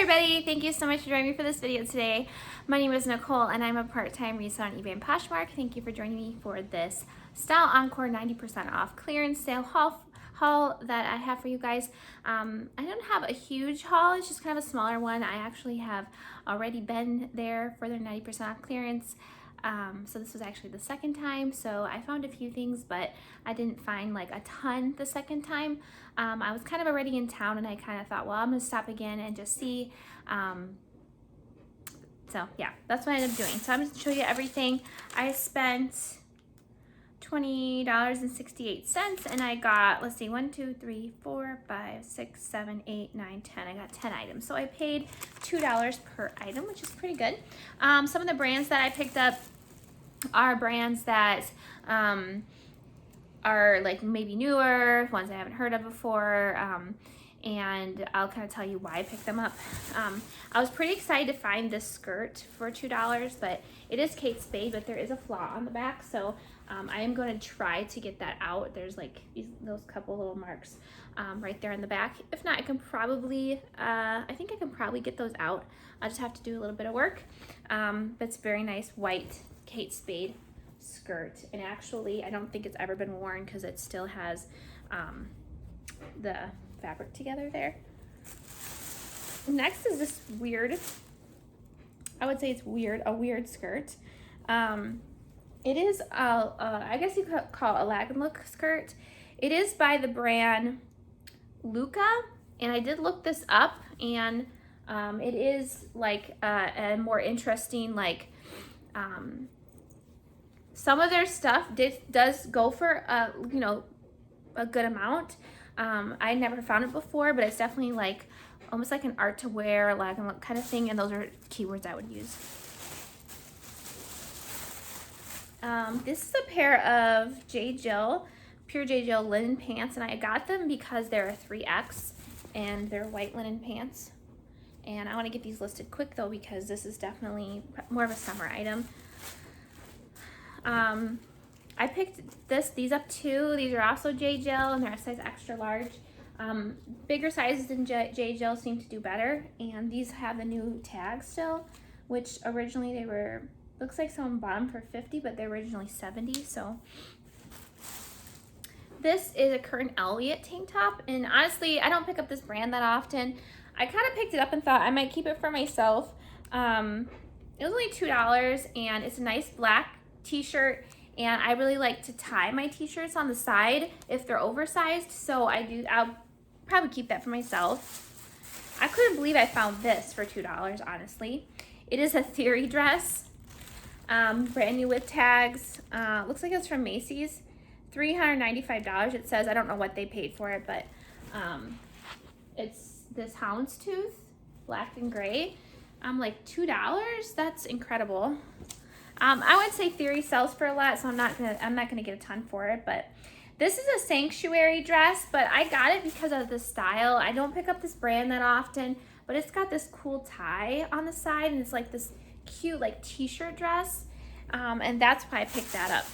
everybody, thank you so much for joining me for this video today. My name is Nicole and I'm a part-time reseller on eBay and Poshmark. Thank you for joining me for this Style Encore 90% off clearance sale haul that I have for you guys. I don't have a huge haul, it's just kind of a smaller one. I actually have already been there for their 90% off clearance. So this was actually the second time, so I found a few things, but I didn't find like a ton the second time. I was kind of already in town and I kind of thought, well, I'm gonna stop again and just see. So yeah, that's what I ended up doing. So I'm just gonna show you everything. I spent $20.68 and I got, let's see, 1, 2, 3, 4, 5, 6, 7, 8, 9, 10. I got 10 items. So I paid $2 per item, which is pretty good. Some of the brands that I picked up are brands that are like maybe newer, ones I haven't heard of before, and I'll kind of tell you why I picked them up. I was pretty excited to find this skirt for $2, but it is Kate Spade, but there is a flaw on the back, so I am going to try to get that out. There's like those couple little marks right there in the back. If not, I can probably, I think I can probably get those out. I'll just have to do a little bit of work, but it's very nice white Kate Spade skirt, and actually I don't think it's ever been worn because it still has the fabric together there. Next is this weird, I would say it's weird, a weird skirt. It is I guess you could call it a lag and look skirt. It is by the brand Luca, and I did look this up, and it is like a more interesting, like some of their stuff does go for you know, a good amount. I never found it before, but it's definitely like almost like an art to wear, lag and look kind of thing, and those are keywords I would use. This is a pair of J. Jill, pure J. Jill linen pants, and I got them because they're a 3X and they're white linen pants. And I want to get these listed quick though because this is definitely more of a summer item. I picked these up too. These are also J. Jill and they're a size extra large. Bigger sizes than J. Jill seem to do better, and these have the new tags still, which originally they were, looks like someone bought them for 50, but they're originally 70. So this is a Kurt Elliott tank top, and honestly I don't pick up this brand that often. I kind of picked it up and thought I might keep it for myself. It was only $2, and it's a nice black t-shirt, and I really like to tie my t-shirts on the side if they're oversized, so I'll probably keep that for myself. I couldn't believe I found this for $2, honestly. It is a Theory dress, brand new with tags. Looks like it's from Macy's. $395 it says. I don't know what they paid for it, but it's this houndstooth, black and gray. I'm like, $2? That's incredible. I would say Theory sells for a lot, so I'm not gonna get a ton for it, but this is a Sanctuary dress, but I got it because of the style. I don't pick up this brand that often, but it's got this cool tie on the side, and it's like this cute like t-shirt dress, and that's why I picked that up.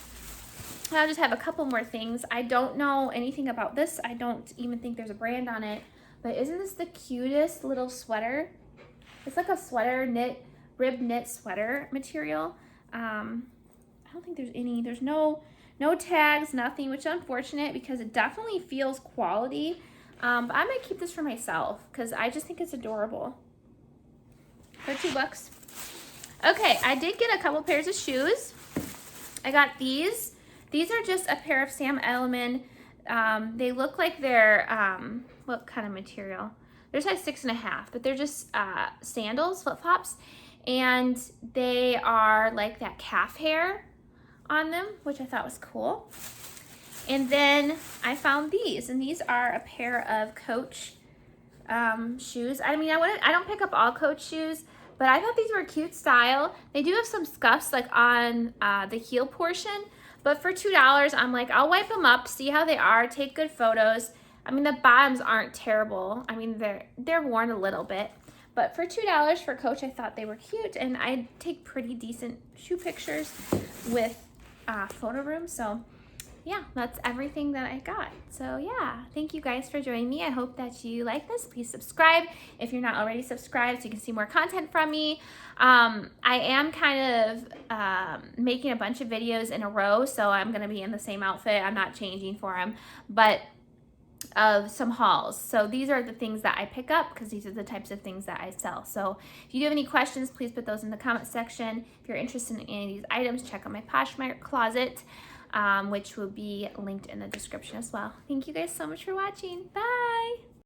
I'll just have a couple more things. I don't know anything about this. I don't even think there's a brand on it, but isn't this the cutest little sweater? It's like a sweater rib knit sweater material. I don't think there's no tags, nothing, which is unfortunate because it definitely feels quality. But I might keep this for myself because I just think it's adorable. For $2. Okay, I did get a couple pairs of shoes. I got these. These are just a pair of Sam Edelman. They look like they're, what kind of material? They're size 6.5, but they're just sandals, flip-flops. And they are like that calf hair on them, which I thought was cool. And then I found these, and these are a pair of Coach shoes. I mean, I don't pick up all Coach shoes, but I thought these were a cute style. They do have some scuffs like on the heel portion, but for $2, I'm like, I'll wipe them up, see how they are, take good photos. I mean, the bottoms aren't terrible. I mean, they're worn a little bit. But for $2 for Coach, I thought they were cute, and I take pretty decent shoe pictures with photo room. So yeah, that's everything that I got. So yeah, thank you guys for joining me. I hope that you like this. Please subscribe if you're not already subscribed so you can see more content from me. I am kind of making a bunch of videos in a row, so I'm going to be in the same outfit. I'm not changing for them, but of some hauls. So these are the things that I pick up because these are the types of things that I sell. So if you do have any questions, please put those in the comment section. If you're interested in any of these items, check out my Poshmark closet, which will be linked in the description as well. Thank you guys so much for watching. Bye.